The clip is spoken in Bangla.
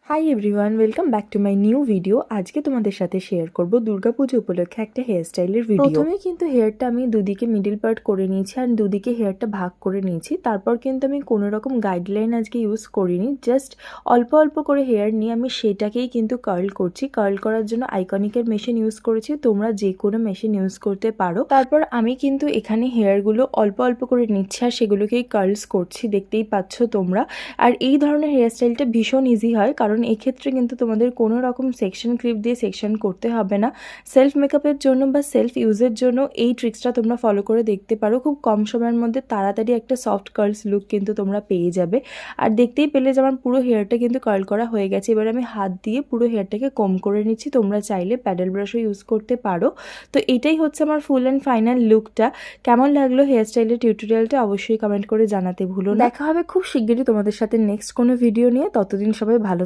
Hi everyone, welcome back to my new video. আজকে তোমাদের সাথে শেয়ার করব দুর্গাপুজো উপলক্ষে একটা হেয়ার স্টাইলের ভিডিও। প্রথমে কিন্তু হেয়ারটা আমি দুদিকে মিডিল পার্ট করে নিয়েছি আর দুদিকে হেয়ারটা ভাগ করে নিয়েছি। তারপর কিন্তু আমি কোনো রকম গাইডলাইন আজকে ইউজ করিনি, জাস্ট অল্প অল্প করে হেয়ার নিয়ে আমি সেটাকেই কিন্তু কার্ল করছি। কার্ল করার জন্য আইকনিকের মেশিন ইউজ করেছি, তোমরা যে কোনো মেশিন ইউজ করতে পারো। তারপর আমি কিন্তু এখানে হেয়ারগুলো অল্প অল্প করে নিচ্ছি আর সেগুলোকেই কার্লস করছি, দেখতেই পাচ্ছ তোমরা। আর এই ধরনের হেয়ার স্টাইলটা ভীষণ ইজি হয়, কারণ এক্ষেত্রে কিন্তু তোমাদের কোনো রকম সেকশন ক্লিপ দিয়ে সেকশন করতে হবে না। সেলফ মেকআপের জন্য বা সেলফ ইউজের জন্য এই ট্রিক্সটা তোমরা ফলো করে দেখতে পারো। খুব কম সময়ের মধ্যে তাড়াতাড়ি একটা সফট কার্লস লুক কিন্তু তোমরা পেয়ে যাবে। আর দেখতেই পেলে যে আমার পুরো হেয়ারটা কিন্তু কার্ল করা হয়ে গেছে। এবার আমি হাত দিয়ে পুরো হেয়ারটাকে কম করে নিচ্ছি, তোমরা চাইলে প্যাডেল ব্রাশও ইউজ করতে পারো। তো এটাই হচ্ছে আমার ফুল অ্যান্ড ফাইনাল লুকটা। কেমন লাগলো হেয়ার স্টাইলের টিউটোরিয়ালটা অবশ্যই কমেন্ট করে জানাতে ভুলো না। দেখা হবে খুব শিগগিরই তোমাদের সাথে নেক্সট কোনো ভিডিও নিয়ে। ততদিন সবাই ভালো